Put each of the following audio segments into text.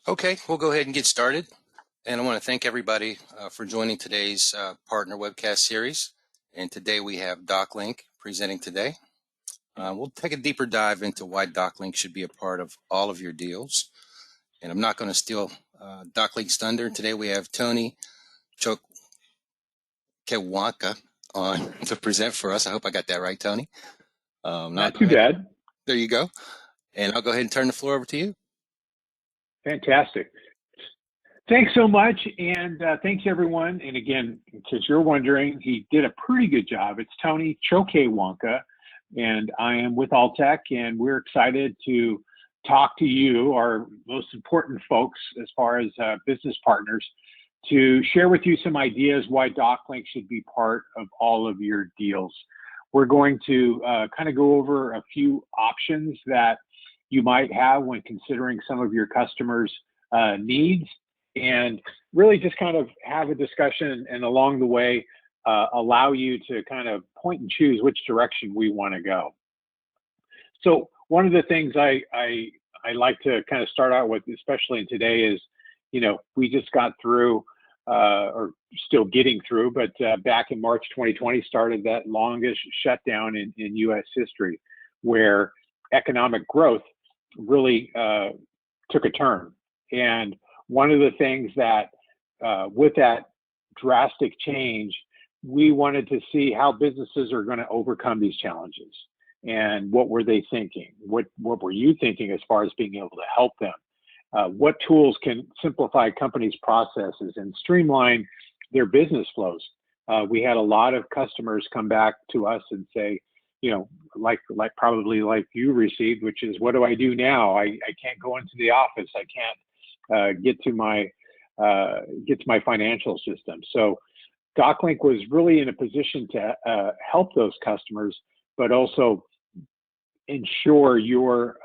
Okay, we'll go ahead and get started. And I want to thank everybody for joining today's partner webcast series. And today we have DocLink presenting today. We'll take a deeper dive into why DocLink should be a part of all of your deals. And I'm not going to steal DocLink's thunder. Today we have Tony Chokewanka on to present for us. I hope I got that right, Tony. Not too bad. There you go. And I'll go ahead and turn the floor over to you. Fantastic. Thanks so much, and thanks everyone. And again, in case you're wondering, he did a pretty good job. It's Tony Chokewanka, and I am with Alltech, and we're excited to talk to you, our most important folks as far as business partners, to share with you some ideas why DocLink should be part of all of your deals. We're going to kind of go over a few options that you might have when considering some of your customers' needs, and really just kind of have a discussion and along the way allow you to kind of point and choose which direction we want to go. So one of the things I like to kind of start out with, especially today, is, you know, we just got through, or still getting through, but back in March 2020 started that longest shutdown in U.S. history, where economic growth really took a turn. And one of the things that, with that drastic change, we wanted to see how businesses are going to overcome these challenges. And what were they thinking? What were you thinking as far as being able to help them? What tools can simplify companies' processes and streamline their business flows? We had a lot of customers come back to us and say, you know, like probably like you received, which is, what do I do now? I can't go into the office. I can't get to my financial system. So DocLink was really in a position to help those customers, but also ensure your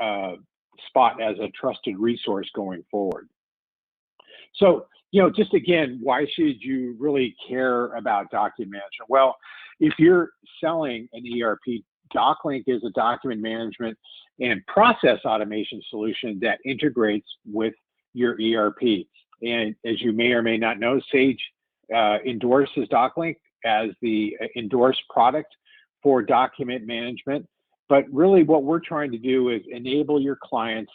spot as a trusted resource going forward. So, you know, just again, why should you really care about document management? Well, if you're selling an ERP, DocLink is a document management and process automation solution that integrates with your ERP. And as you may or may not know, Sage endorses DocLink as the endorsed product for document management. But really what we're trying to do is enable your clients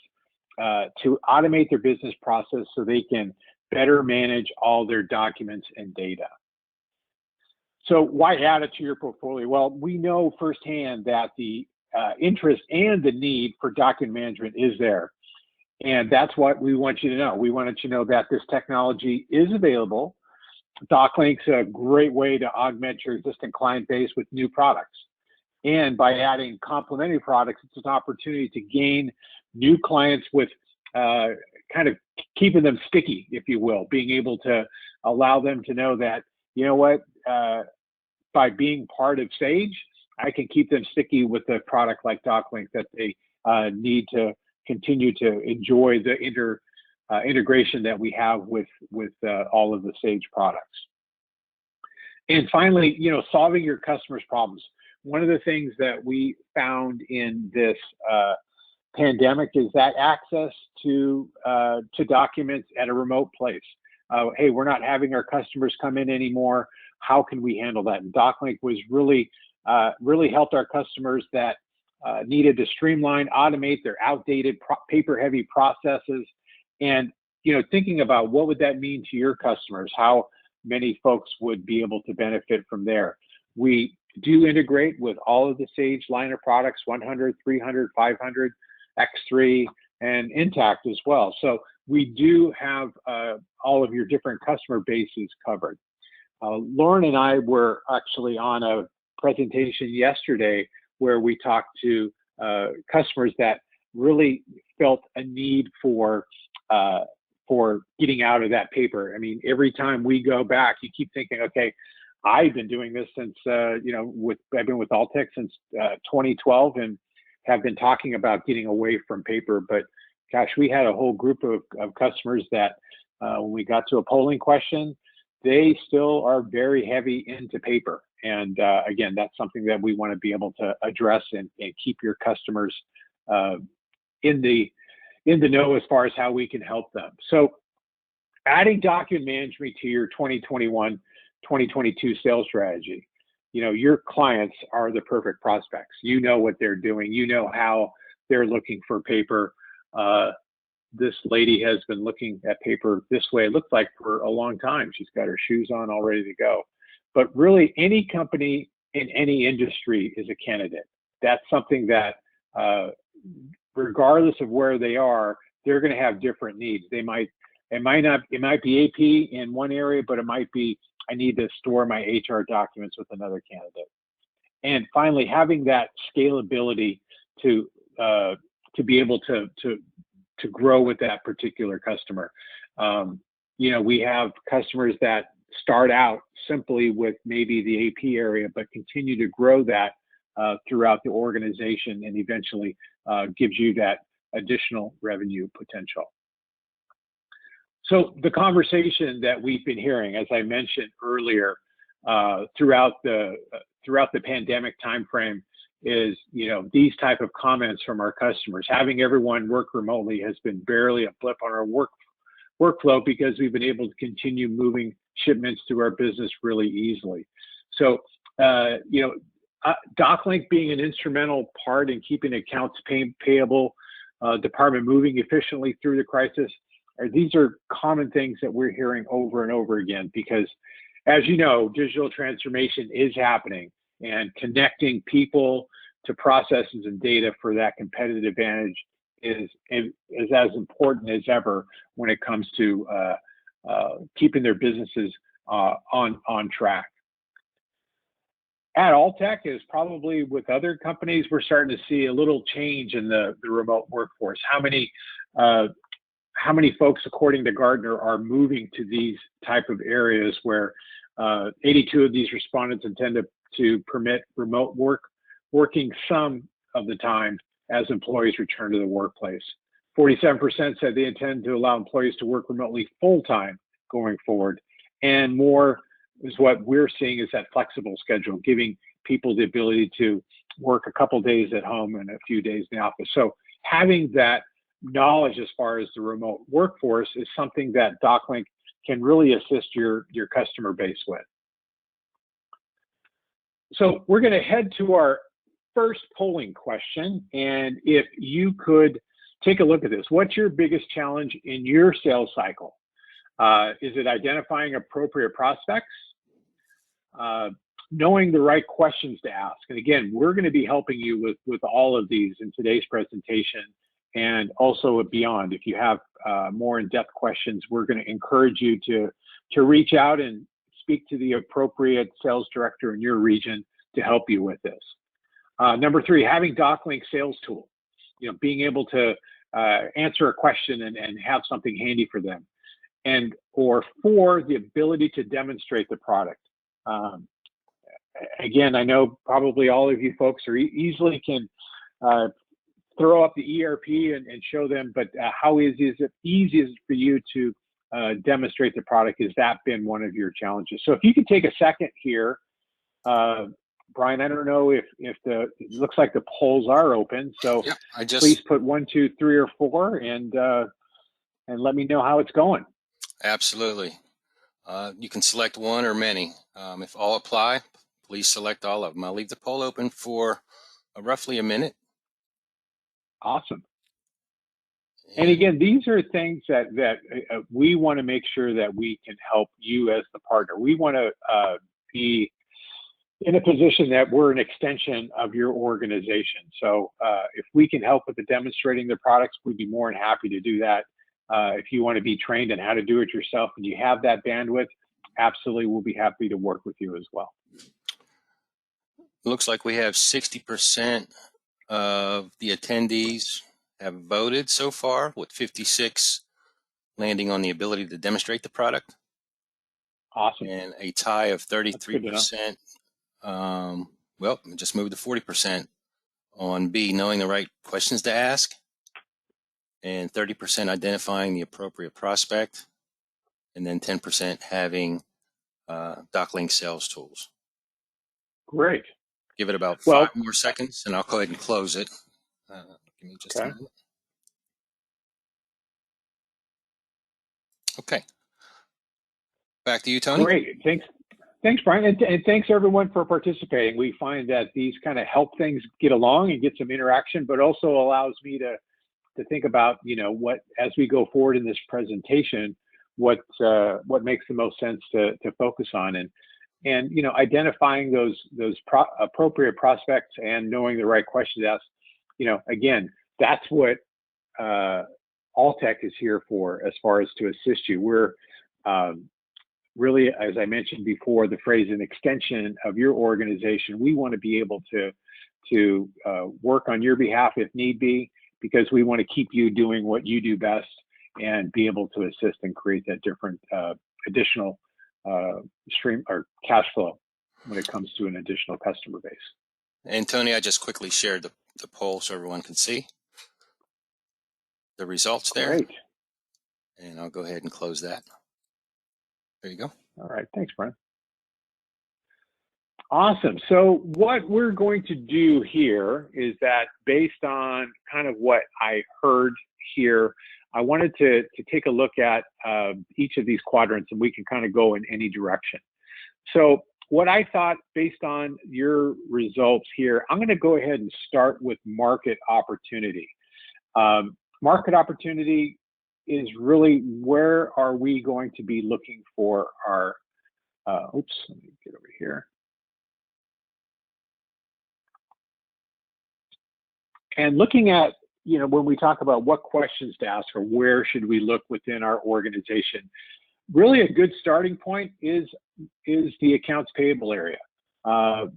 to automate their business process so they can better manage all their documents and data. So why add it to your portfolio? Well, we know firsthand that the interest and the need for document management is there. And that's what we want you to know. We wanted you to know that this technology is available. DocLink's a great way to augment your existing client base with new products. And by adding complementary products, it's an opportunity to gain new clients with kind of keeping them sticky, if you will, being able to allow them to know that, you know what, by being part of Sage, I can keep them sticky with a product like DocLink that they need to continue to enjoy the integration that we have with all of the Sage products. And finally, you know, solving your customers' problems. One of the things that we found in this pandemic is that access to documents at a remote place. Hey, we're not having our customers come in anymore. How can we handle that? And DocLink was really helped our customers that needed to streamline, automate their outdated paper-heavy processes, and, you know, thinking about what would that mean to your customers, how many folks would be able to benefit from there. We do integrate with all of the Sage line of products, 100, 300, 500, X3, and Intact as well. So we do have all of your different customer bases covered. Lauren and I were actually on a presentation yesterday where we talked to customers that really felt a need for getting out of that paper. I mean, every time we go back, you keep thinking, okay, I've been doing this since, you know, I've been with Alltech since 2012 and have been talking about getting away from paper. But gosh, we had a whole group of customers that when we got to a polling question, they still are very heavy into paper. And again, that's something that we want to be able to address and keep your customers in the in the know as far as how we can help them. So adding document management to your 2021, 2022 sales strategy. Your clients are the perfect prospects. You know what they're doing. You know how they're looking for paper. This lady has been looking at paper this way, it looks like, for a long time. She's got her shoes on, all ready to go. But really, any company in any industry is a candidate. That's something that, regardless of where they are, they're going to have different needs. It might be AP in one area, but it might be, I need to store my HR documents with another candidate. And finally, having that scalability to be able to grow with that particular customer. We have customers that start out simply with maybe the AP area, but continue to grow that throughout the organization, and eventually gives you that additional revenue potential. So the conversation that we've been hearing, as I mentioned earlier, throughout the pandemic timeframe, is these type of comments from our customers. Having everyone work remotely has been barely a blip on our workflow, because we've been able to continue moving shipments through our business really easily. So DocLink being an instrumental part in keeping accounts payable department moving efficiently through the crisis. These are common things that we're hearing over and over again, because, as you know, digital transformation is happening, and connecting people to processes and data for that competitive advantage is as important as ever when it comes to keeping their businesses on track. At Alltech, is probably with other companies, we're starting to see a little change in the remote workforce. How many folks, according to Gartner, are moving to these type of areas where 82 of these respondents intend to permit remote working some of the time as employees return to the workplace. 47% said they intend to allow employees to work remotely full-time going forward. And more is what we're seeing is that flexible schedule, giving people the ability to work a couple days at home and a few days in the office. So having that knowledge as far as the remote workforce is something that DocLink can really assist your customer base with. So we're going to head to our first polling question. And if you could take a look at this, what's your biggest challenge in your sales cycle? Is it identifying appropriate prospects? Knowing the right questions to ask. And again, we're going to be helping you with all of these in today's presentation, and also beyond. If you have more in-depth questions, we're going to encourage you to reach out and speak to the appropriate sales director in your region to help you with this. Number 3, having DocLink sales tool, being able to answer a question and have something handy for them. Or 4, the ability to demonstrate the product. Again, I know probably all of you folks are easily can throw up the ERP and show them, but how easy is it for you to demonstrate the product? Has that been one of your challenges? So if you could take a second here, Brian, I don't know if it looks like the polls are open, so Yep, please put 1, 2, 3, or 4, and let me know how it's going. Absolutely. You can select one or many. If all apply, please select all of them. I'll leave the poll open for roughly a minute. Awesome. And again, these are things that we want to make sure that we can help you as the partner. We want to be in a position that we're an extension of your organization. So if we can help with the demonstrating the products, we'd be more than happy to do that. If you want to be trained on how to do it yourself and you have that bandwidth, absolutely, we'll be happy to work with you as well. Looks like we have 60% of the attendees have voted so far, with 56 landing on the ability to demonstrate the product. Awesome. And a tie of 33%. Well, it just moved to 40% on B, knowing the right questions to ask, and 30% identifying the appropriate prospect, and then 10% having DocLink sales tools. Great. Give it about 5 more seconds, and I'll go ahead and close it. Give me just a minute. Okay, back to you, Tony. Great. Thanks, Brian, and thanks everyone for participating. We find that these kind of help things get along and get some interaction, but also allows me to think about, what, as we go forward in this presentation, what makes the most sense to focus on, and identifying those appropriate prospects and knowing the right questions to ask. Again, that's what Alltech is here for, as far as to assist you. We're really, as I mentioned before, the phrase an extension of your organization. We want to be able to work on your behalf if need be, because we want to keep you doing what you do best and be able to assist and create that different additional stream or cash flow when it comes to an additional customer base. And Tony, I just quickly shared the poll so everyone can see the results there. Great. And I'll go ahead and close that. There you go. All right. Thanks, Brian. Awesome. So what we're going to do here is that, based on kind of what I heard here, I wanted to take a look at each of these quadrants, and we can kind of go in any direction. So what I thought, based on your results here, I'm going to go ahead and start with market opportunity. Market opportunity is really, where are we going to be looking for our, oops, let me get over here. And looking at, when we talk about what questions to ask or where should we look within our organization, really a good starting point is the accounts payable area.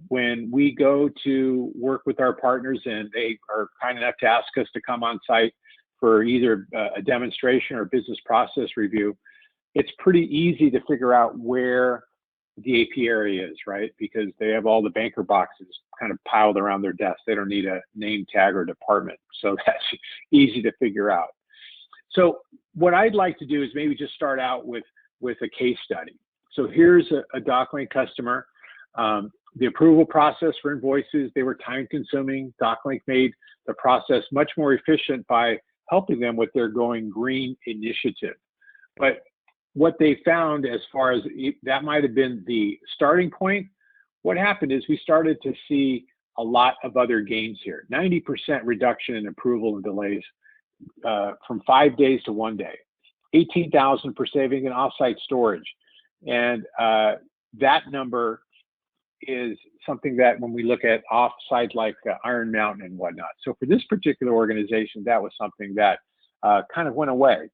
When we go to work with our partners and they are kind enough to ask us to come on site for either a demonstration or business process review, it's pretty easy to figure out where the AP area is, right? Because they have all the banker boxes kind of piled around their desk. They don't need a name tag or department. So that's easy to figure out. So what I'd like to do is maybe just start out with a case study. So here's a DocLink customer. The approval process for invoices, they were time consuming. DocLink made the process much more efficient by helping them with their Going Green initiative. But what they found, as far as that might have been the starting point, what happened is we started to see a lot of other gains here. 90% reduction in approval and delays from 5 days to 1 day. 18,000 per saving in offsite storage. And that number is something that, when we look at offsite like Iron Mountain and whatnot. So for this particular organization, that was something that kind of went away.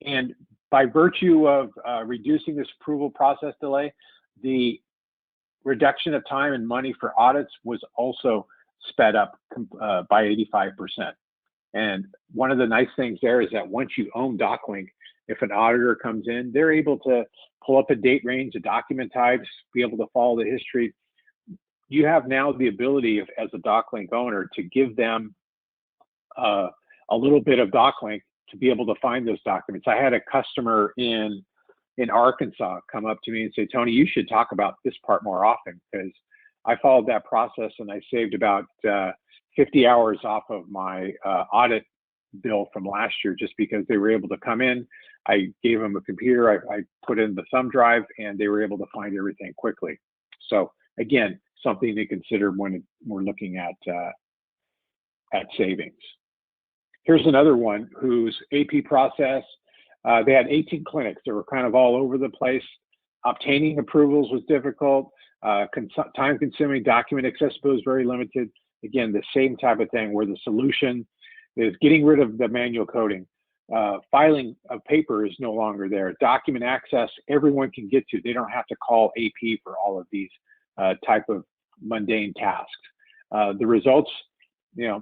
And by virtue of reducing this approval process delay, the reduction of time and money for audits was also sped up by 85%. And one of the nice things there is that once you own DocLink, if an auditor comes in, they're able to pull up a date range, a document types, be able to follow the history. You have now the ability, as a DocLink owner, to give them a little bit of DocLink to be able to find those documents. I had a customer in Arkansas come up to me and say, Tony, you should talk about this part more often, because I followed that process and I saved about 50 hours off of my audit bill from last year, just because they were able to come in. I gave them a computer, I put in the thumb drive, and they were able to find everything quickly. So again, something to consider when we're looking at savings. Here's another one whose AP process, they had 18 clinics. They were kind of all over the place. Obtaining approvals was difficult. Time-consuming, document accessibility was very limited. Again, the same type of thing, where the solution is getting rid of the manual coding. Filing of paper is no longer there. Document access, everyone can get to. They don't have to call AP for all of these type of mundane tasks. The results,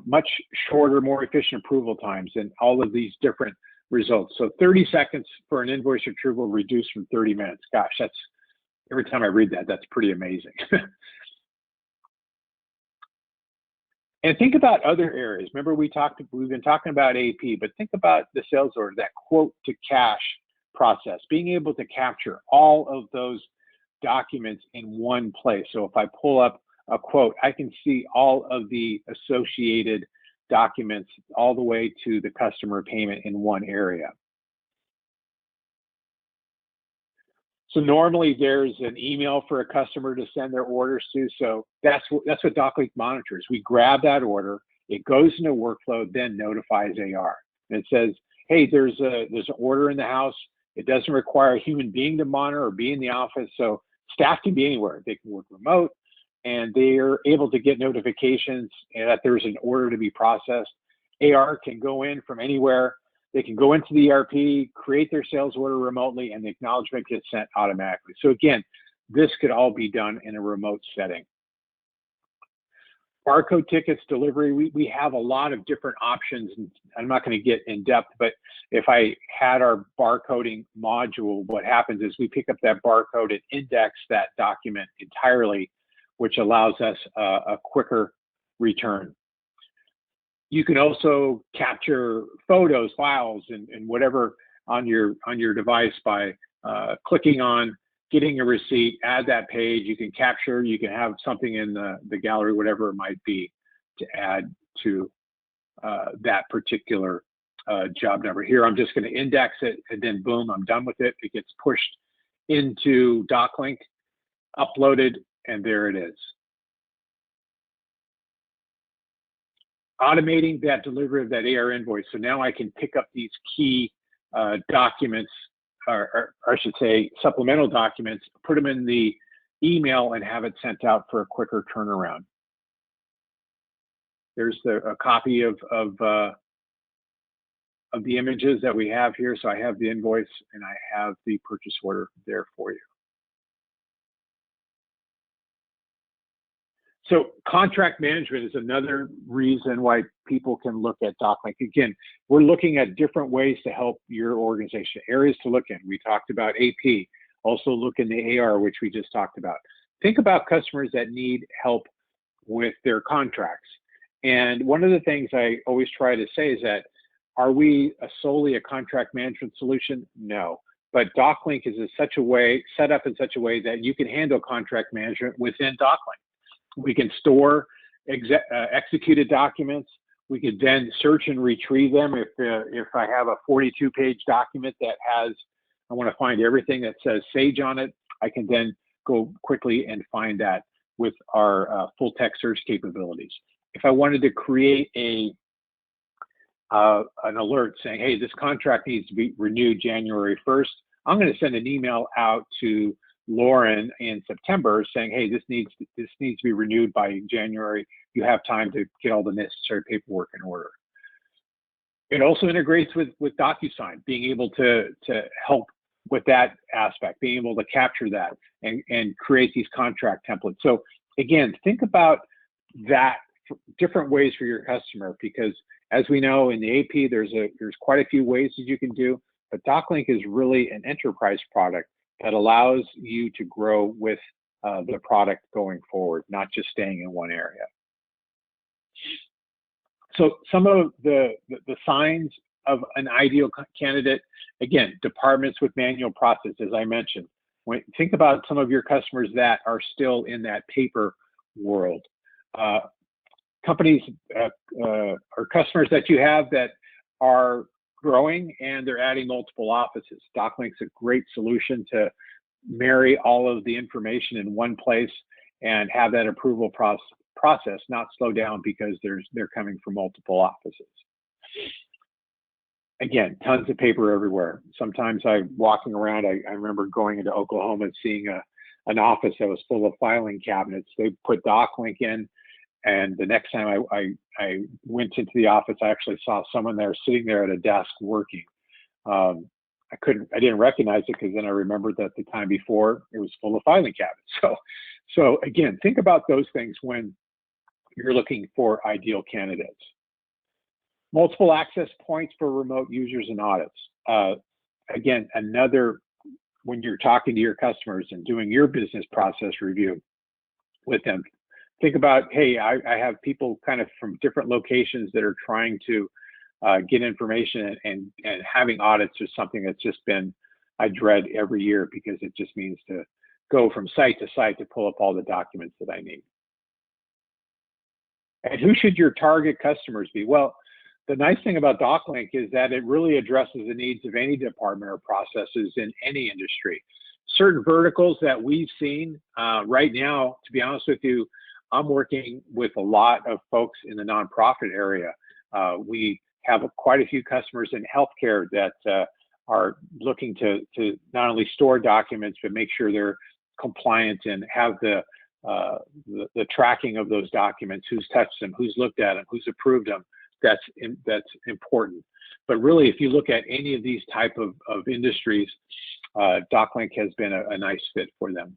much shorter, more efficient approval times, and all of these different results. So 30 seconds for an invoice retrieval reduced from 30 minutes. Gosh, that's, every time I read that, that's pretty amazing. And think about other areas. Remember, we've been talking about AP, but think about the sales order, that quote to cash process, being able to capture all of those documents in one place. So if I pull up a quote, I can see all of the associated documents all the way to the customer payment in one area. So normally there's an email for a customer to send their orders to. So that's what DocLink monitors. We grab that order, it goes into workflow, then notifies AR. And it says, hey, there's an order in the house. It doesn't require a human being to monitor or be in the office. So staff can be anywhere. They can work remote, and they are able to get notifications that there's an order to be processed. AR can go in from anywhere. They can go into the ERP, create their sales order remotely, and the acknowledgement gets sent automatically. So again, this could all be done in a remote setting. Barcode tickets delivery, we have a lot of different options. And I'm not going to get in depth, but if I had our barcoding module, what happens is we pick up that barcode and index that document entirely, which allows us a quicker return. You can also capture photos, files, and whatever on your device by clicking on getting a receipt, add that page. You can capture, you can have something in the gallery, whatever it might be, to add to that particular job number. Here, I'm just going to index it, and then boom, I'm done with it. It gets pushed into DocLink, uploaded, and there it is. Automating that delivery of that AR invoice. So now I can pick up these key documents, or I should say supplemental documents, put them in the email and have it sent out for a quicker turnaround. There's a copy of the images that we have here. So I have the invoice and I have the purchase order there for you. So contract management is another reason why people can look at DocLink. Again, we're looking at different ways to help your organization, areas to look in. We talked about AP, also look in the AR, which we just talked about. Think about customers that need help with their contracts. And one of the things I always try to say is that, are we solely a contract management solution? No. But DocLink is set up in such a way that you can handle contract management within DocLink. We can store executed documents. We could then search and retrieve them. If I have a 42-page document that has, I want to find everything that says Sage on it, I can then go quickly and find that with our full text search capabilities. If I wanted to create an alert saying, hey, this contract needs to be renewed January 1st, I'm going to send an email out to Lauren in September saying, hey, this needs to be renewed by January. You have time to get all the necessary paperwork in order. It also integrates with DocuSign, being able to help with that aspect, being able to capture that and create these contract templates. So again, think about that different ways for your customer, because as we know in the AP, there's quite a few ways that you can do, but DocLink is really an enterprise product that allows you to grow with the product going forward, not just staying in one area. So some of the signs of an ideal candidate, again, departments with manual process, as I mentioned. Think about some of your customers that are still in that paper world. Companies or customers that you have that are growing and they're adding multiple offices. DocLink's a great solution to marry all of the information in one place and have that approval process not slow down because they're coming from multiple offices. Again, tons of paper everywhere. Sometimes I'm walking around, I remember going into Oklahoma and seeing an office that was full of filing cabinets. They put DocLink in, and the next time I went into the office, I actually saw someone there sitting there at a desk working. I didn't recognize it because then I remembered that the time before it was full of filing cabinets. So again, think about those things when you're looking for ideal candidates. Multiple access points for remote users and audits. Again, when you're talking to your customers and doing your business process review with them, think about, hey, I have people kind of from different locations that are trying to get information, and having audits is something that's just been, I dread every year, because it just means to go from site to site to pull up all the documents that I need. And who should your target customers be? Well, the nice thing about DocLink is that it really addresses the needs of any department or processes in any industry. certain verticals that we've seen right now, to be honest with you, I'm working with a lot of folks in the nonprofit area. We have quite a few customers in healthcare that are looking to not only store documents, but make sure they're compliant and have the tracking of those documents, who's touched them, who's looked at them, who's approved them. That's important. But really, if you look at any of these type of industries, DocLink has been a nice fit for them.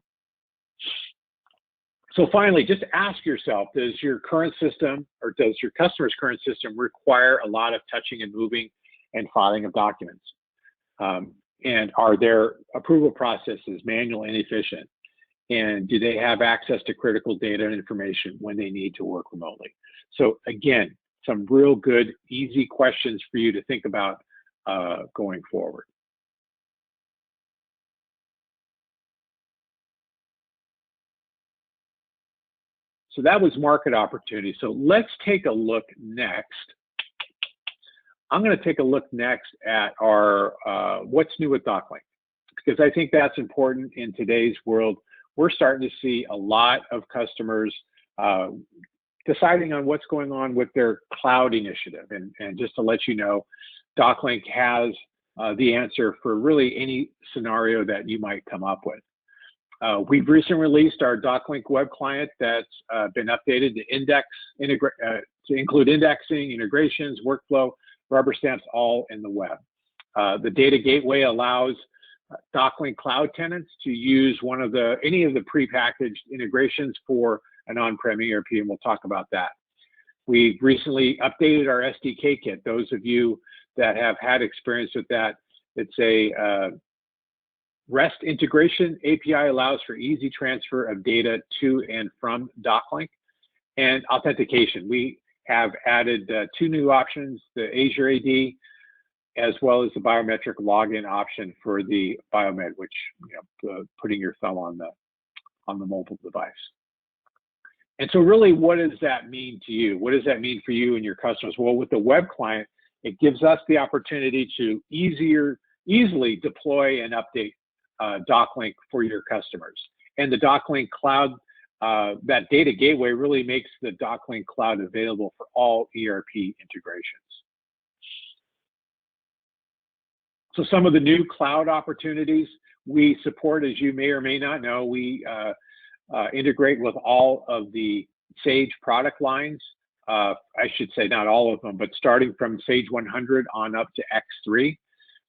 So finally, just ask yourself, does your current system or does your customer's current system require a lot of touching and moving and filing of documents? And are their approval processes manual and inefficient? And do they have access to critical data and information when they need to work remotely? So again, some real good, easy questions for you to think about going forward. So that was market opportunity. So let's take a look next. I'm going to take a look next at our what's new with DocLink, because I think that's important in today's world. We're starting to see a lot of customers deciding on what's going on with their cloud initiative. And just to let you know, DocLink has the answer for really any scenario that you might come up with. We've recently released our DocLink web client that's been updated to include indexing, integrations, workflow, rubber stamps, all in the web. The data gateway allows DocLink cloud tenants to use any of the prepackaged integrations for an on-prem ERP, and we'll talk about that. We've recently updated our SDK kit. Those of you that have had experience with that, it's a REST integration API, allows for easy transfer of data to and from DocLink, and authentication. We have added 2 new options, the Azure AD, as well as the biometric login option for the biomed, which, putting your thumb on the mobile device. And so really, what does that mean to you? What does that mean for you and your customers? Well, with the web client, it gives us the opportunity to easily deploy and update DocLink for your customers. And the DocLink cloud, that data gateway really makes the DocLink cloud available for all ERP integrations. So some of the new cloud opportunities we support, as you may or may not know, we integrate with all of the Sage product lines. I should say not all of them, but starting from Sage 100 on up to X3.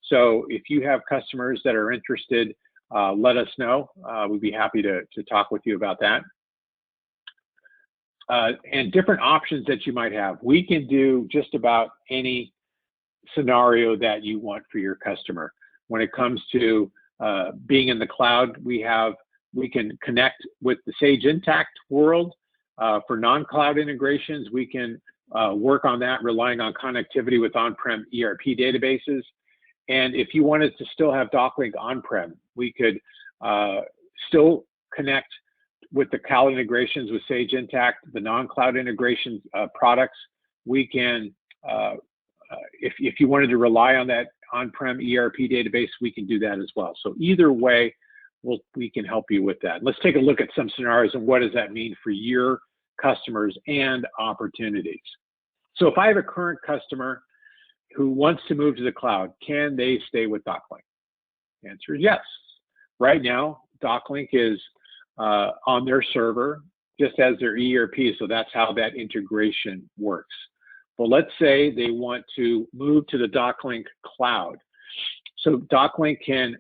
So if you have customers that are interested, let us know. We'd be happy to talk with you about that. And different options that you might have. We can do just about any scenario that you want for your customer. When it comes to being in the cloud, we can connect with the Sage Intacct world. For non-cloud integrations, we can work on that, relying on connectivity with on-prem ERP databases. And if you wanted to still have DocLink on-prem, we could still connect with the cloud integrations with Sage Intacct, the non-cloud integrations products. We can, if you wanted to rely on that on-prem ERP database, we can do that as well. So either way, we can help you with that. Let's take a look at some scenarios and what does that mean for your customers and opportunities. So if I have a current customer who wants to move to the cloud, can they stay with DocLink? The answer is yes. Right now, DocLink is on their server, just as their ERP, so that's how that integration works. But let's say they want to move to the DocLink cloud. So DocLink can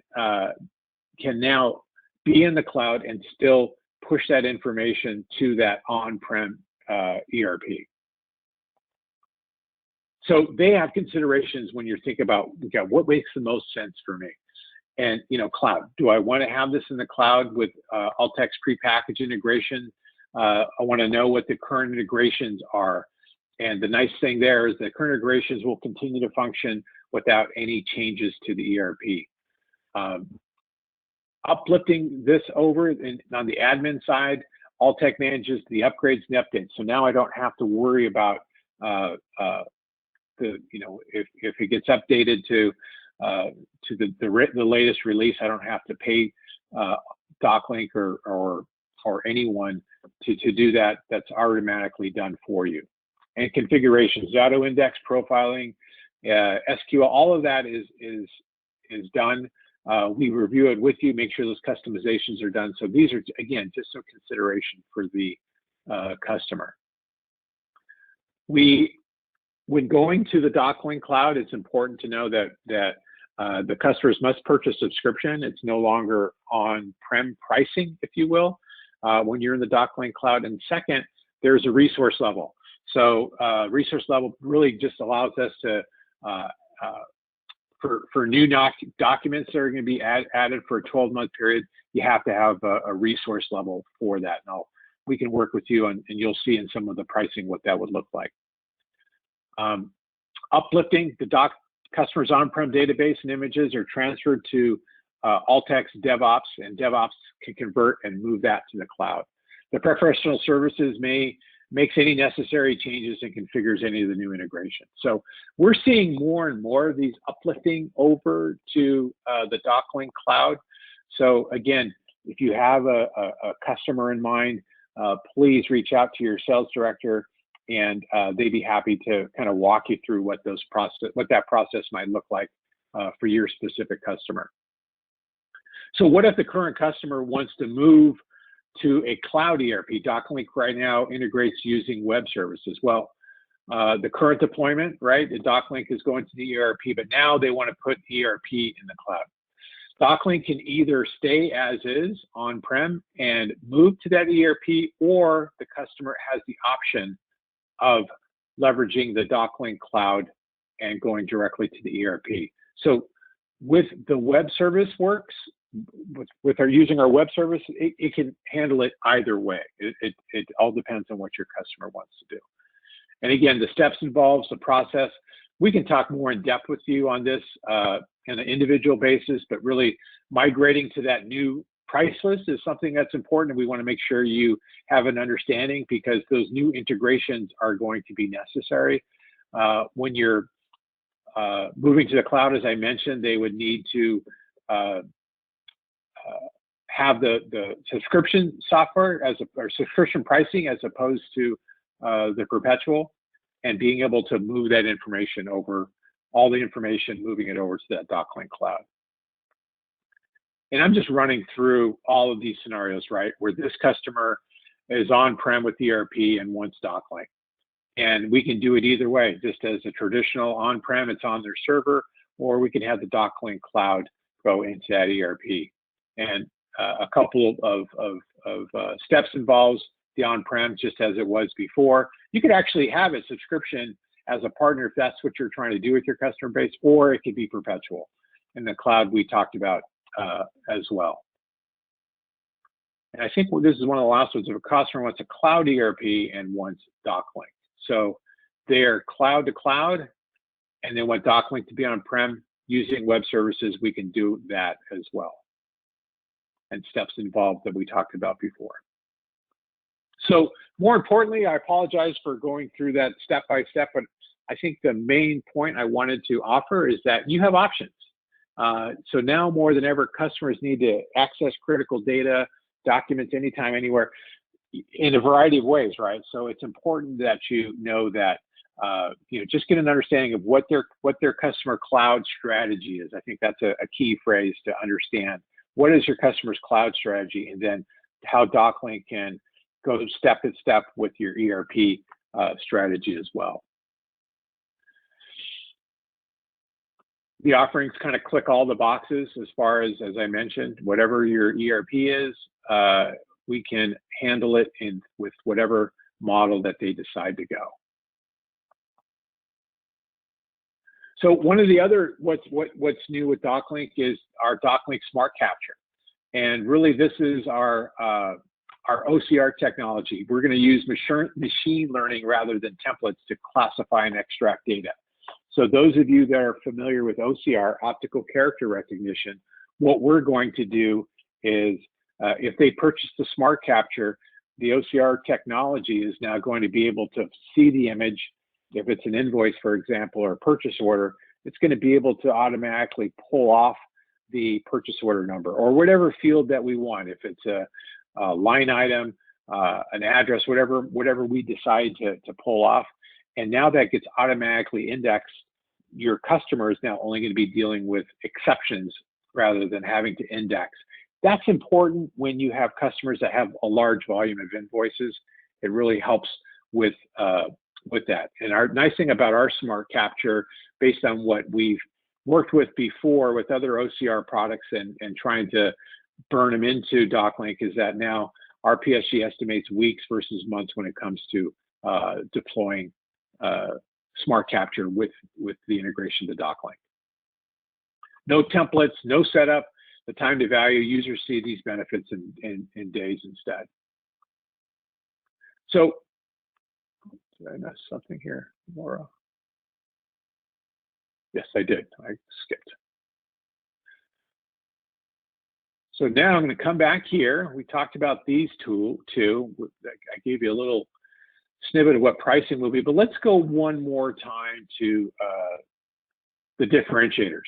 now be in the cloud and still push that information to that on-prem ERP. So they have considerations when you're thinking about, okay, what makes the most sense for me? And, cloud. Do I want to have this in the cloud with Altex prepackaged integration? I want to know what the current integrations are. And the nice thing there is that current integrations will continue to function without any changes to the ERP. Uplifting this over on the admin side, Altex manages the upgrades and the updates. So now I don't have to worry about if it gets updated to the latest release, I don't have to pay DocLink or anyone to do that. That's automatically done for you. And configurations, auto index profiling, SQL, all of that is done. We review it with you, make sure those customizations are done. So these are, again, just some consideration for the customer. When going to the DocLink cloud, it's important to know that the customers must purchase subscription. It's no longer on-prem pricing, if you will, when you're in the DocLink cloud. And second, there's a resource level. So resource level really just allows us to, for new documents that are going to be added for a 12-month period, you have to have a resource level for that. Now, we can work with you, and you'll see in some of the pricing what that would look like. Uplifting the customer's on-prem database and images are transferred to Altex DevOps, and DevOps can convert and move that to the cloud. The professional services makes any necessary changes and configures any of the new integration. So we're seeing more and more of these uplifting over to the DocLink cloud. So again, if you have a customer in mind, please reach out to your sales director, and they'd be happy to kind of walk you through what that process might look like for your specific customer. So what if the current customer wants to move to a cloud ERP? DocLink right now integrates using web services. Well, the current deployment, right, the DocLink is going to the ERP, but now they want to put ERP in the cloud. DocLink can either stay as is on-prem and move to that ERP, or the customer has the option of leveraging the DocLink cloud and going directly to the ERP. So with the web service works, using our web service, it can handle it either way. It all depends on what your customer wants to do. And again, the steps involved, the process, we can talk more in depth with you on this on an individual basis, but really migrating to that new price list is something that's important, and we want to make sure you have an understanding, because those new integrations are going to be necessary. When you're moving to the cloud, as I mentioned, they would need to have the subscription software or subscription pricing as opposed to the perpetual, and being able to move that information over, all the information, moving it over to that DocLink cloud. And I'm just running through all of these scenarios, right, where this customer is on-prem with ERP and wants DocLink. And we can do it either way, just as a traditional on-prem, it's on their server, or we can have the DocLink cloud go into that ERP. And a couple of steps involves the on-prem, just as it was before. You could actually have a subscription as a partner if that's what you're trying to do with your customer base, or it could be perpetual. In the cloud, we talked about as well. And I think this is one of the last ones. If a customer wants a cloud ERP and wants DocLink, so they're cloud to cloud, and they want DocLink to be on-prem using web services, we can do that as well. And steps involved that we talked about before. So more importantly, I apologize for going through that step by step, but I think the main point I wanted to offer is that you have options. So now more than ever, customers need to access critical data, documents anytime, anywhere, in a variety of ways, right? So it's important that you know that, just get an understanding of what their customer cloud strategy is. I think that's a key phrase to understand. What is your customer's cloud strategy, and then how DocLink can go step by step with your ERP strategy as well. The offerings kind of click all the boxes as far as I mentioned, whatever your ERP is, we can handle it with whatever model that they decide to go. So one of the other, what's new with DocLink is our DocLink Smart Capture. And really this is our OCR technology. We're gonna use machine learning rather than templates to classify and extract data. So those of you that are familiar with OCR, optical character recognition, what we're going to do is, if they purchase the Smart Capture, the OCR technology is now going to be able to see the image. If it's an invoice, for example, or a purchase order, it's going to be able to automatically pull off the purchase order number or whatever field that we want. If it's a line item, an address, whatever we decide to pull off. And now that gets automatically indexed. Your customer is now only going to be dealing with exceptions rather than having to index. That's important when you have customers that have a large volume of invoices. It really helps with that. And our nice thing about our smart capture, based on what we've worked with before with other OCR products and trying to burn them into DocLink, is that now our PSG estimates weeks versus months when it comes to deploying smart capture with the integration to DocLink. No templates, no setup. The time to value, users see these benefits in days instead. So, did I miss something here, Laura? Yes, I did. I skipped. So now I'm going to come back here. We talked about these two. I gave you a little snippet of what pricing will be, but let's go one more time to the differentiators.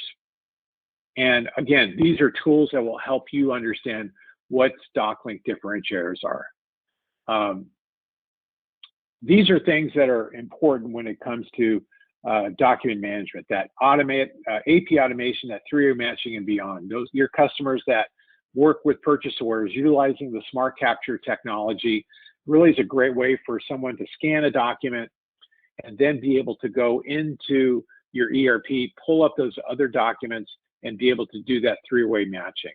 And again, these are tools that will help you understand what DocLink differentiators are. These are things that are important when it comes to document management, that AP automation, that three-way matching and beyond. Those your customers that work with purchase orders, utilizing the smart capture technology really is a great way for someone to scan a document and then be able to go into your ERP, pull up those other documents, and be able to do that three-way matching.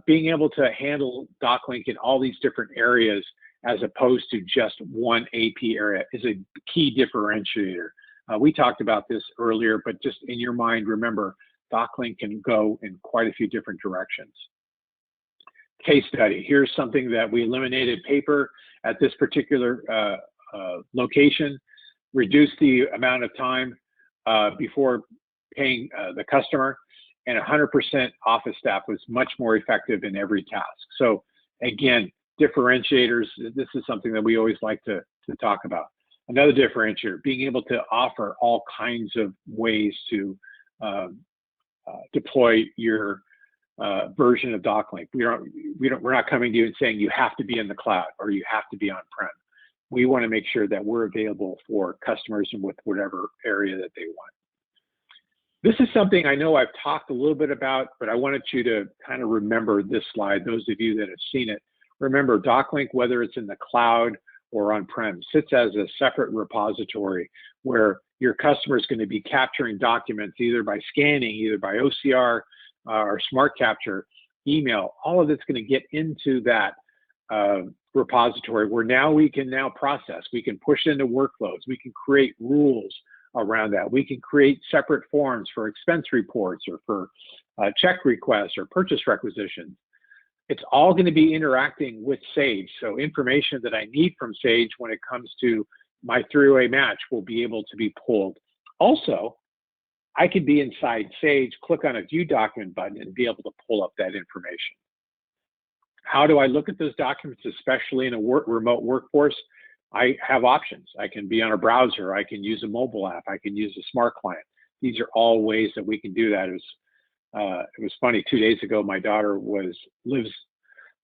Being able to handle DocLink in all these different areas as opposed to just one AP area is a key differentiator. We talked about this earlier, but just in your mind, remember, DocLink can go in quite a few different directions. Case study, here's something that we eliminated paper at this particular location, reduced the amount of time before paying the customer, and 100% office staff was much more effective in every task. So again, differentiators, this is something that we always like to talk about. Another differentiator, being able to offer all kinds of ways to deploy your version of DocLink. We're not coming to you and saying you have to be in the cloud or you have to be on-prem. We want to make sure that we're available for customers and with whatever area that they want. This is something I know I've talked a little bit about, but I wanted you to kind of remember this slide. Those of you that have seen it, remember DocLink, whether it's in the cloud or on-prem, sits as a separate repository where your customer is going to be capturing documents either by scanning, either by OCR or smart capture, email. All of it's going to get into that repository where now we can process. We can push into workflows. We can create rules around that. We can create separate forms for expense reports or for check requests or purchase requisitions. It's all going to be interacting with Sage. So information that I need from Sage when it comes to my three-way match will be able to be pulled. Also, I could be inside Sage, click on a View Document button, and be able to pull up that information. How do I look at those documents, especially in a remote workforce? I have options. I can be on a browser. I can use a mobile app. I can use a smart client. These are all ways that we can do that. It was funny, 2 days ago, my daughter lives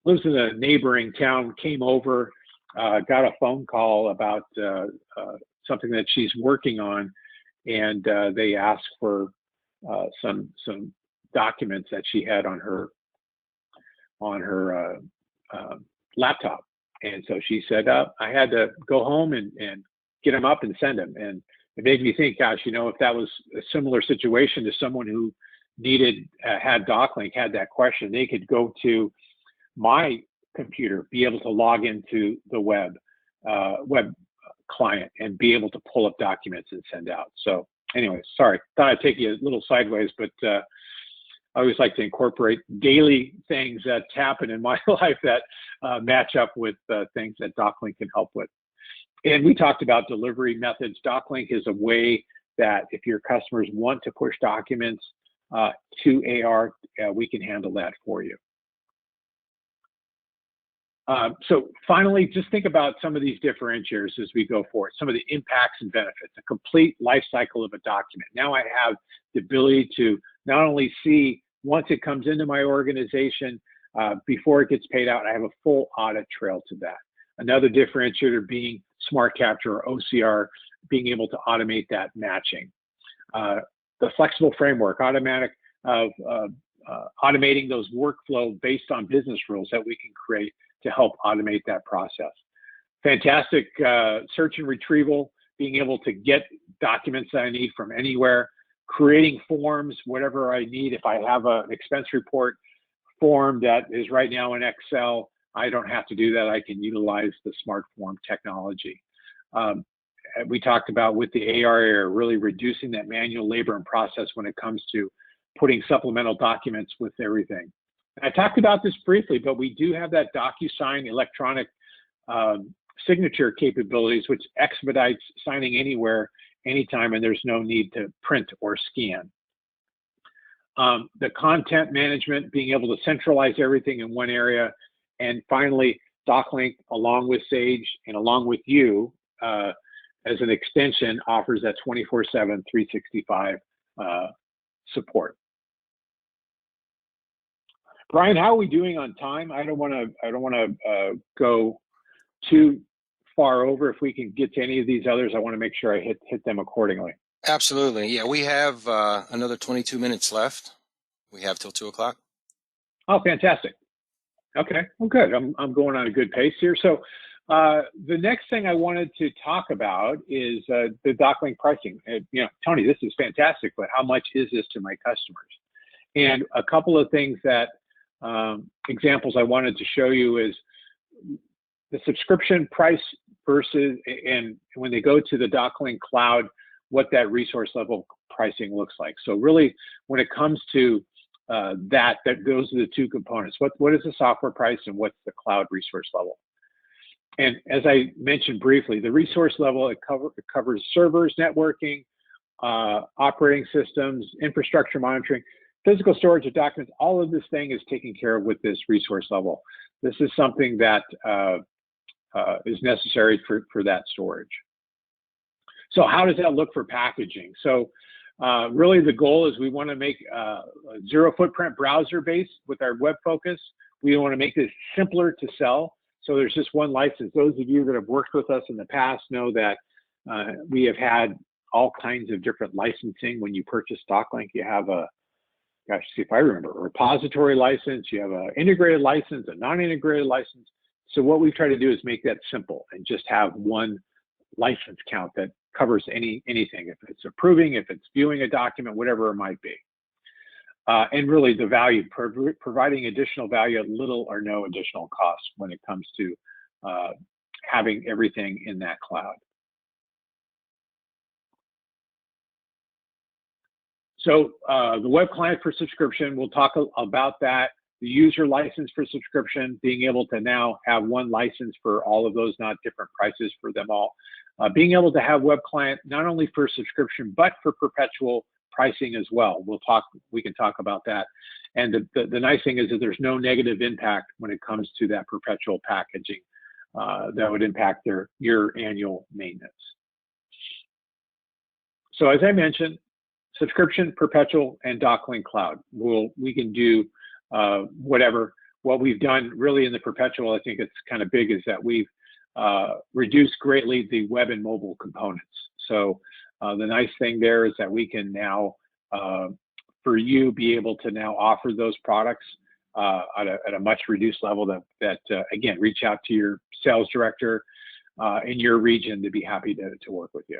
in a neighboring town, came over, got a phone call about something that she's working on, and they asked for some documents that she had on her laptop. And so she said, I had to go home and get them up and send them. And it made me think, gosh, if that was a similar situation to someone who had DocLink, had that question, they could go to my computer, be able to log into the web client and be able to pull up documents and send out. So anyway, sorry, thought I'd take you a little sideways, but I always like to incorporate daily things that happen in my life that match up with things that DocLink can help with. And we talked about delivery methods. DocLink is a way that if your customers want to push documents to AR, we can handle that for you. So finally, just think about some of these differentiators as we go forward, some of the impacts and benefits, a complete life cycle of a document. Now I have the ability to not only see once it comes into my organization, before it gets paid out, I have a full audit trail to that. Another differentiator being Smart Capture or OCR, being able to automate that matching. The flexible framework, automating those workflow based on business rules that we can create to help automate that process. Fantastic search and retrieval, being able to get documents that I need from anywhere, creating forms, whatever I need. If I have an expense report form that is right now in Excel, I don't have to do that. I can utilize the smart form technology. We talked about with the AR area, really reducing that manual labor and process when it comes to putting supplemental documents with everything. I talked about this briefly, but we do have that DocuSign electronic signature capabilities, which expedites signing anywhere, anytime, and there's no need to print or scan. The content management, being able to centralize everything in one area. And finally, DocLink, along with Sage and along with you, as an extension, offers that 24/7, 365 support. Brian, how are we doing on time? I don't want to go too far over. If we can get to any of these others, I want to make sure I hit them accordingly. Absolutely. Yeah, we have another 22 minutes left. We have till 2 o'clock. Oh, fantastic. Okay, well, good. I'm going on a good pace here. So the next thing I wanted to talk about is the DocLink pricing. Tony, this is fantastic, but how much is this to my customers? And a couple of things that examples I wanted to show you is the subscription price versus, and when they go to the DocLink cloud, what that resource level pricing looks like. So really, when it comes to that those are the two components. What is the software price and what's the cloud resource level? And as I mentioned briefly, the resource level, it covers servers, networking, operating systems, infrastructure monitoring, physical storage of documents. All of this thing is taken care of with this resource level. This is something that is necessary for that storage. So how does that look for packaging? So really the goal is we want to make a zero footprint browser base with our web focus. We want to make this simpler to sell. So there's just one license. Those of you that have worked with us in the past know that we have had all kinds of different licensing. When you purchase DocLink, you have gosh, see if I remember, a repository license, you have an integrated license, a non-integrated license. So what we've tried to do is make that simple and just have one license count that covers anything, if it's approving, if it's viewing a document, whatever it might be. And really the value, providing additional value at little or no additional cost when it comes to having everything in that cloud. So the web client for subscription, we'll talk about that. The user license for subscription, being able to now have one license for all of those, not different prices for them all. Being able to have web client not only for subscription, but for perpetual pricing as well. We can talk about that. And the nice thing is that there's no negative impact when it comes to that perpetual packaging that would impact your annual maintenance. So as I mentioned, subscription, perpetual, and DocLink Cloud. We can do whatever. What we've done really in the perpetual, I think it's kind of big, is that we've reduced greatly the web and mobile components. So the nice thing there is that we can now, for you, be able to now offer those products at a much reduced level that again, reach out to your sales director in your region to be happy to work with you.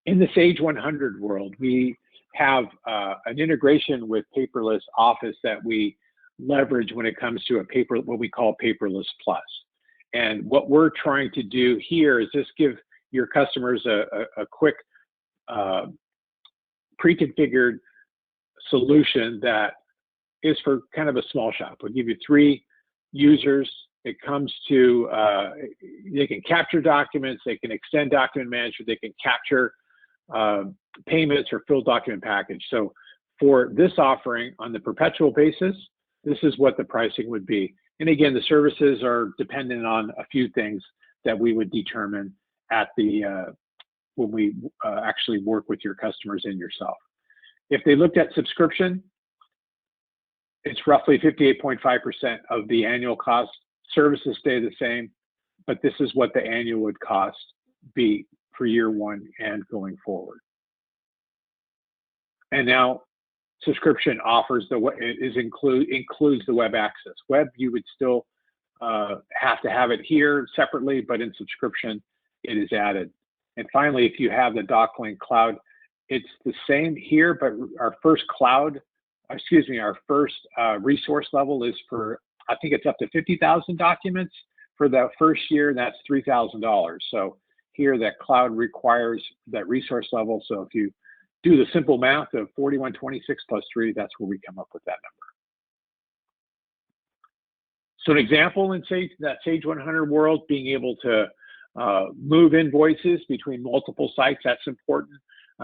In the Sage 100 world, we have an integration with paperless Office that we leverage when it comes to what we call paperless plus. And what we're trying to do here is just give your customers a quick pre-configured solution that is for kind of a small shop. We'll give you 3 users. It comes to, they can capture documents, they can extend document management, they can capture payments or fill document package. So for this offering on the perpetual basis, this is what the pricing would be. And again, the services are dependent on a few things that we would determine at when we actually work with your customers and yourself. If they looked at subscription, it's roughly 58.5% of the annual cost. Services stay the same, but this is what the annual would cost be for year one and going forward. And now subscription offers includes the web access. Web, you would still have to have it here separately, but in subscription, it is added. And finally, if you have the DocLink cloud, it's the same here, but our first resource level is for, I think it's up to 50,000 documents for the first year, and that's $3,000. So here that cloud requires that resource level. So if you do the simple math of 4126 plus 3, that's where we come up with that number. So an example in that Sage 100 world, being able to move invoices between multiple sites, that's important.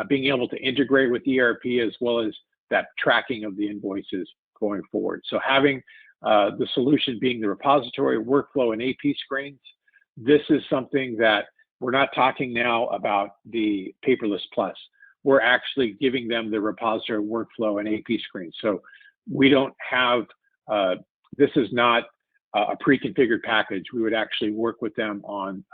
Being able to integrate with ERP as well as that tracking of the invoices going forward. So having the solution being the repository, workflow, and AP screens, this is something that we're not talking now about the paperless plus. We're actually giving them the repository, workflow, and AP screens. So we don't have, this is not a pre-configured package. We would actually work with them on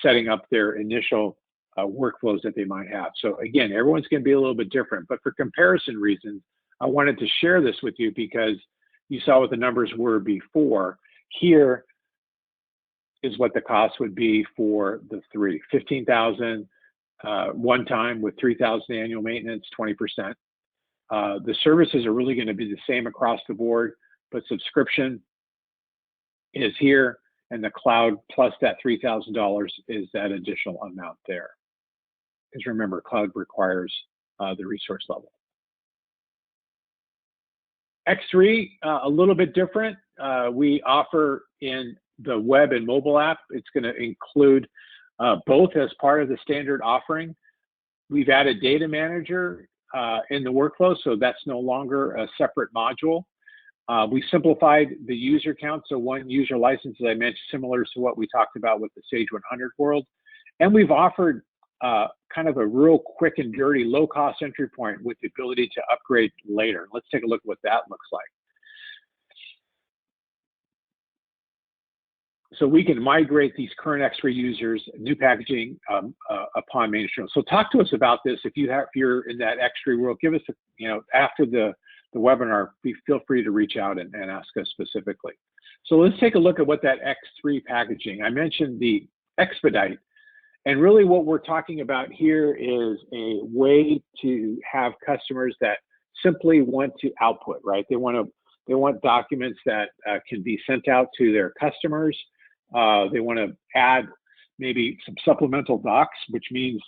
setting up their initial workflows that they might have. So again, everyone's going to be a little bit different, but for comparison reasons, I wanted to share this with you because you saw what the numbers were before. Here is what the cost would be for the three. 15,000 one time with 3,000 annual maintenance, 20%. The services are really going to be the same across the board, but subscription is here, and the cloud plus that $3,000 is that additional amount there. Because remember, cloud requires the resource level. X3, a little bit different. We offer in the web and mobile app, it's going to include both as part of the standard offering. We've added data manager in the workflow, so that's no longer a separate module. We simplified the user count, so one user license, as I mentioned, similar to what we talked about with the Sage 100 world. And we've offered kind of a real quick and dirty, low-cost entry point with the ability to upgrade later. Let's take a look at what that looks like. So we can migrate these current X3 users, new packaging upon mainstream. So talk to us about this. If you're in that X3 world, give us after the webinar, feel free to reach out and ask us specifically. So let's take a look at what that X3 packaging. I mentioned the expedite, and really what we're talking about here is a way to have customers that simply want to output, right? They want documents that can be sent out to their customers. They want to add maybe some supplemental docs, which means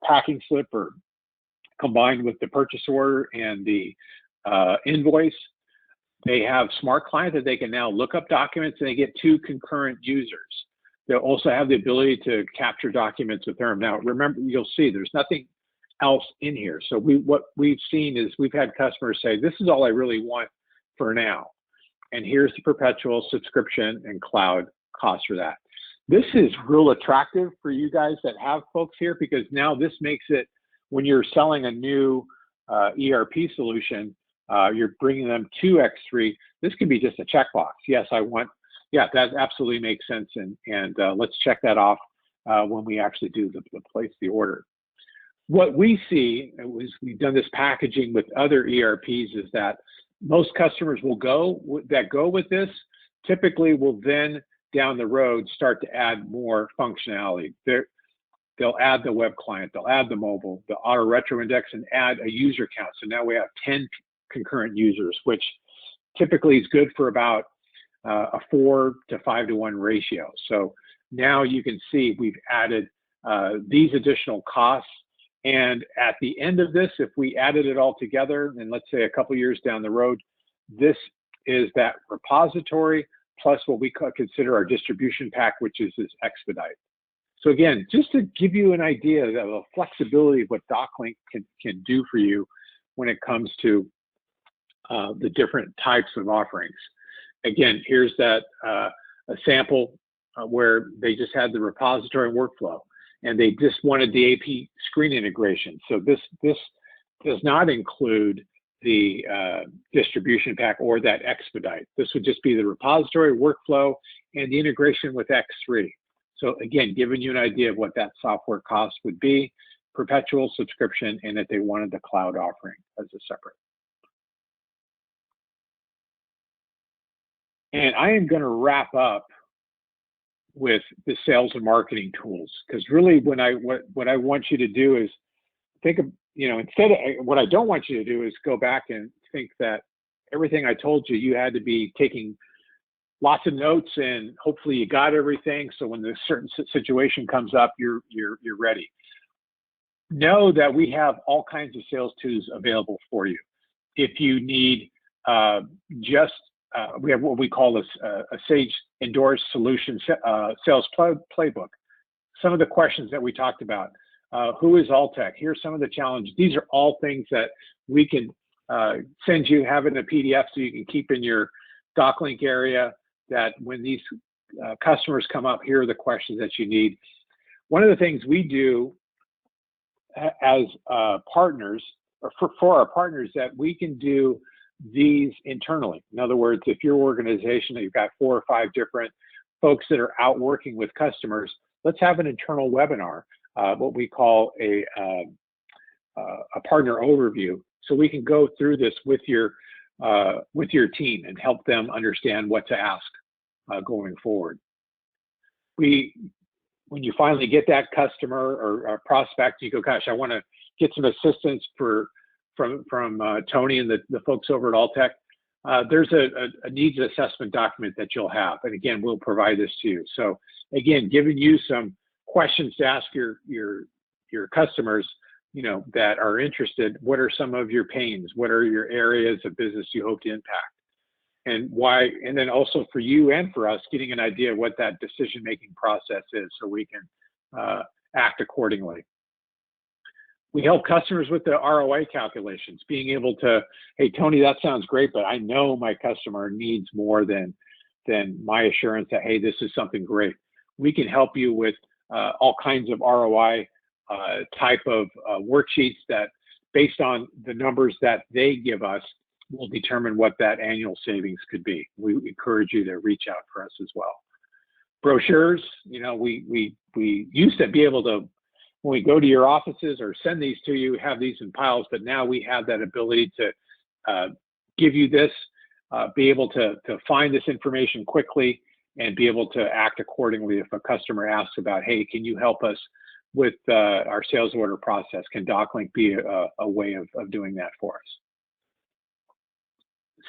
packing slip or combined with the purchase order and the invoice. They have Smart Client that they can now look up documents, and they get 2 concurrent users. They'll also have the ability to capture documents with them. Now, remember, you'll see there's nothing else in here. So what we've seen is we've had customers say, this is all I really want for now. And here's the perpetual subscription and cloud cost for that. This is real attractive for you guys that have folks here, because now this makes it, when you're selling a new ERP solution, you're bringing them to X3. This can be just a checkbox. Yes, I want. Yeah, that absolutely makes sense, and let's check that off when we actually do place the order. What we see, we've done this packaging with other ERPs, is that most customers will go with this, typically will then down the road start to add more functionality. They'll add the web client, they'll add the mobile, the auto retro index, and add a user count. So now we have 10 concurrent users, which typically is good for about a 4 to 5 to 1 ratio. So now you can see we've added these additional costs. And at the end of this, if we added it all together, and let's say a couple years down the road, this is that repository plus what we consider our distribution pack, which is this expedite. So again, just to give you an idea of the flexibility of what DocLink can do for you when it comes to the different types of offerings. Again, here's that a sample where they just had the repository and workflow, and they just wanted the AP screen integration. So this does not include the distribution pack or that expedite. This would just be the repository workflow and the integration with X3. So again, giving you an idea of what that software cost would be, perpetual subscription, and that they wanted the cloud offering as a separate. And I am going to wrap up with the sales and marketing tools, because really what I want you to do is think of, instead of what I don't want you to do is go back and think that everything I told you, you had to be taking lots of notes and hopefully you got everything. So when the certain situation comes up, you're ready. Know that we have all kinds of sales tools available for you. If you need we have what we call a Sage endorsed solution sales playbook. Some of the questions that we talked about. Who is Alltech? Here's some of the challenges. These are all things that we can send you, have in a PDF so you can keep in your DocLink area, that when these customers come up, here are the questions that you need. One of the things we do as partners, or for our partners, that we can do these internally. In other words, if your organization, you've got 4 or 5 different folks that are out working with customers, let's have an internal webinar, what we call a partner overview, so we can go through this with your team and help them understand what to ask going forward. When you finally get that customer or prospect, you go, gosh, I want to get some assistance from Tony and the folks over at Alltech. There's a needs assessment document that you'll have, and again, we'll provide this to you. So again, giving you some questions to ask your customers, that are interested. What are some of your pains? What are your areas of business you hope to impact? And why? And then also for you and for us, getting an idea of what that decision-making process is, so we can act accordingly. We help customers with the ROI calculations, being able to, hey, Tony, that sounds great, but I know my customer needs more than my assurance that, hey, this is something great. We can help you with all kinds of ROI type of worksheets that, based on the numbers that they give us, will determine what that annual savings could be. We encourage you to reach out for us as well. Brochures, we used to be able to, when we go to your offices or send these to you, have these in piles, but now we have that ability to give you this, be able to find this information quickly and be able to act accordingly if a customer asks about, hey, can you help us with our sales order process? Can DocLink be a way of doing that for us?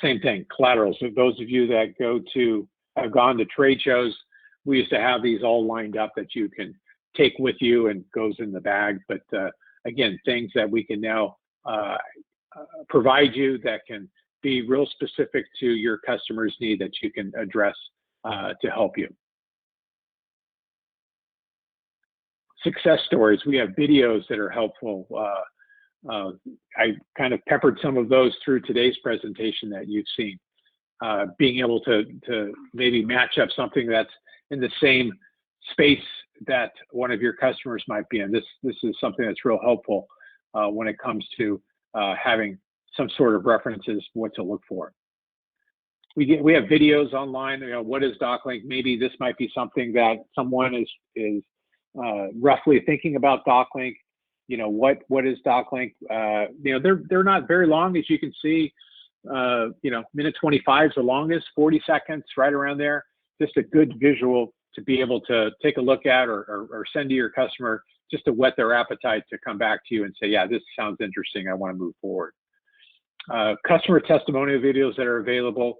Same thing, collaterals. So those of you that have gone to trade shows, we used to have these all lined up that you can take with you and goes in the bag. But again, things that we can now provide you that can be real specific to your customer's need that you can address to help you. Success stories. We have videos that are helpful. I kind of peppered some of those through today's presentation that you've seen. Being able to maybe match up something that's in the same space that one of your customers might be in. This is something that's real helpful when it comes to having some sort of references, what to look for. We have videos online. What is DocLink? Maybe this might be something that someone is roughly thinking about DocLink. What is DocLink? They're not very long, as you can see. Minute 25 is the longest, 40 seconds, right around there. Just a good visual to be able to take a look at or send to your customer, just to whet their appetite to come back to you and say, yeah, this sounds interesting, I want to move forward. Customer testimonial videos that are available.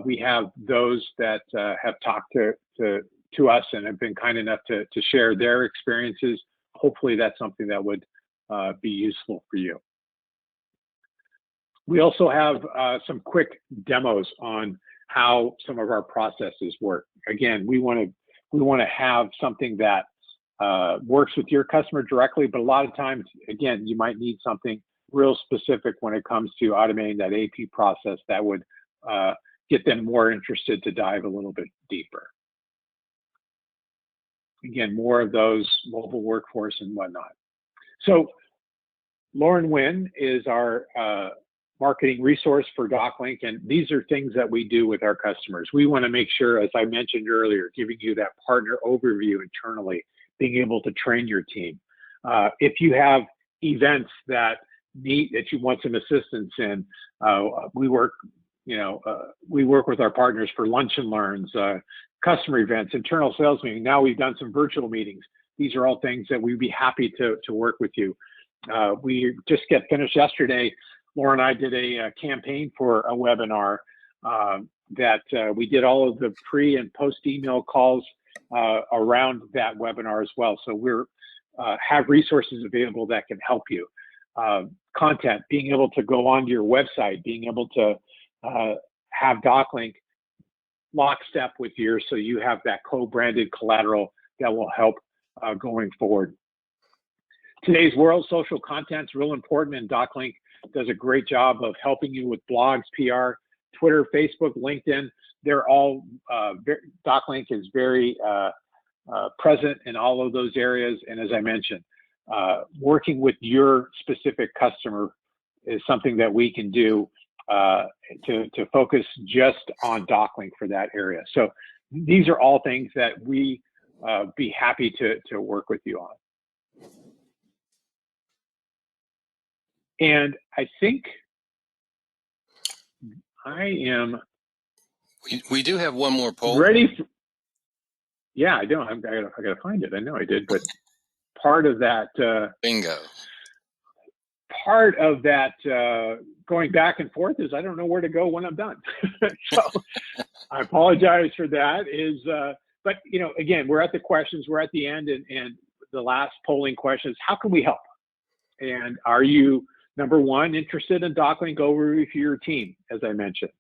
We have those that have talked to us and have been kind enough to share their experiences. Hopefully that's something that would be useful for you. We also have some quick demos on how some of our processes work. Again, we want to have something that works with your customer directly, but a lot of times, again, you might need something real specific when it comes to automating that AP process that would get them more interested to dive a little bit deeper. Again, more of those mobile workforce and whatnot. So Lauren Nguyen is our marketing resource for DocLink, and these are things that we do with our customers. We want to make sure, as I mentioned earlier, giving you that partner overview internally, being able to train your team. If you have events that you want some assistance in, we work with our partners for lunch and learns, customer events, internal sales meetings. Now we've done some virtual meetings. These are all things that we'd be happy to work with you. We just got finished yesterday. Laura and I did a campaign for a webinar that we did all of the pre and post email calls around that webinar as well. So we're have resources available that can help you. Content, being able to go onto your website, being able to have DocLink lockstep with yours, so you have that co-branded collateral that will help going forward. Today's world, social content is real important, and DocLink does a great job of helping you with blogs, PR, Twitter, Facebook, LinkedIn. They're all, DocLink is very present in all of those areas. And as I mentioned, working with your specific customer is something that we can do to focus just on DocLink for that area. So these are all things that we be happy to work with you on. And I think I am. We do have one more poll. Ready? Yeah, I do. I gotta find it. I know I did, but part of that. Bingo. Part of that going back and forth is I don't know where to go when I'm done. So I apologize for that. But again, we're at the questions. We're at the end, and the last polling question is, how can we help? And are you, number one, interested in DocLink overview for your team, as I mentioned?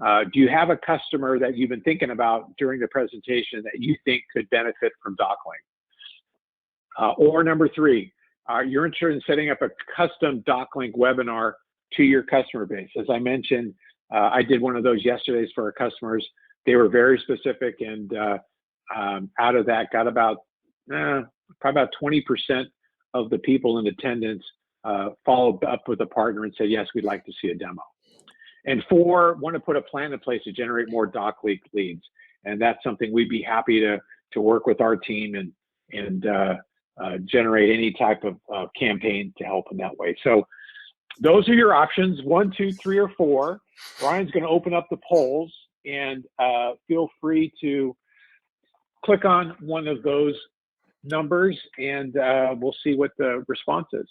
Do you have a customer that you've been thinking about during the presentation that you think could benefit from DocLink? Or number three, you're interested in setting up a custom DocLink webinar to your customer base. As I mentioned, I did one of those yesterday for our customers. They were very specific, and out of that, got about probably about 20% of the people in attendance followed up with a partner and said, yes, we'd like to see a demo. And 4, want to put a plan in place to generate more DocLink leads. And that's something we'd be happy to work with our team and generate any type of campaign to help in that way. So those are your options, 1, 2, 3, or 4. Brian's going to open up the polls, and feel free to click on one of those numbers, and we'll see what the response is.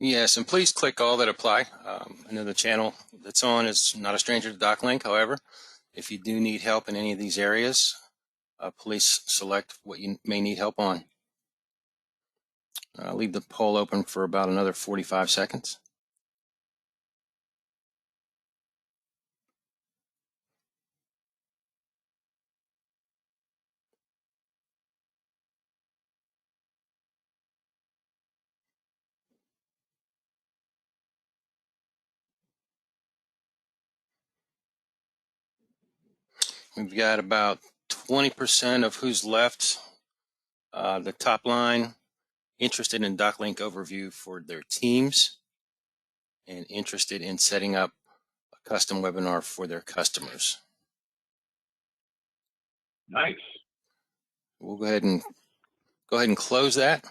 Yes, and please click all that apply. I know the channel that's on is not a stranger to DocLink. However, if you do need help in any of these areas, please select what you may need help on. I'll leave the poll open for about another 45 seconds. We've got about 20% of who's left. The top line, interested in DocLink overview for their teams and interested in setting up a custom webinar for their customers. Nice. We'll go ahead and close that.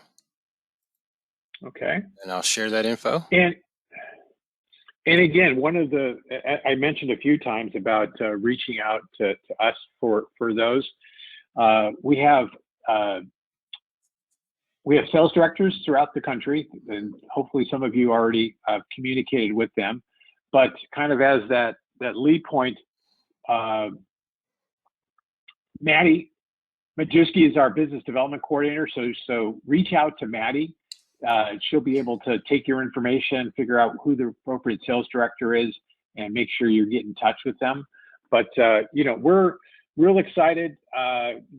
Okay. And I'll share that info. And again, one of the, I mentioned a few times about reaching out to us for those. We have sales directors throughout the country, and hopefully some of you already communicated with them. But kind of as that lead point, Maddie Majewski is our business development coordinator. So reach out to Maddie. She'll be able to take your information, figure out who the appropriate sales director is, and make sure you get in touch with them. But we're real excited,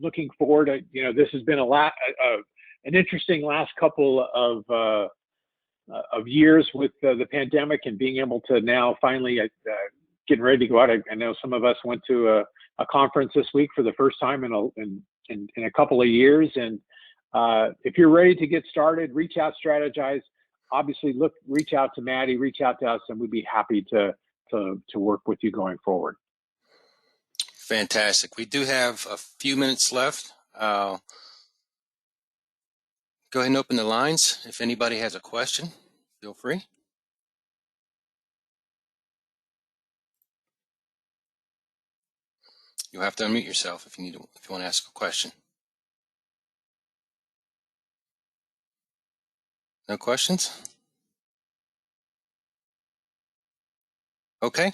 looking forward to, this has been an interesting last couple of years with the pandemic, and being able to now finally getting ready to go out. I know some of us went to a conference this week for the first time in a couple of years, and if you're ready to get started, reach out, strategize. obviously, reach out to Maddie, reach out to us, and we'd be happy to work with you going forward. Fantastic. We do have a few minutes left. Go ahead and open the lines. If anybody has a question, feel free. You'll have to unmute yourself if you want to ask a question. No questions? Okay.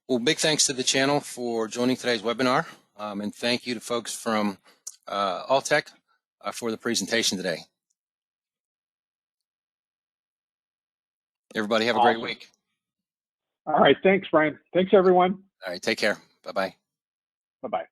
Well, big thanks to the channel for joining today's webinar, and thank you to folks from Alltech for the presentation today. Everybody have a great week. All right. Thanks, Brian. Thanks, everyone. All right. Take care. Bye-bye. Bye-bye.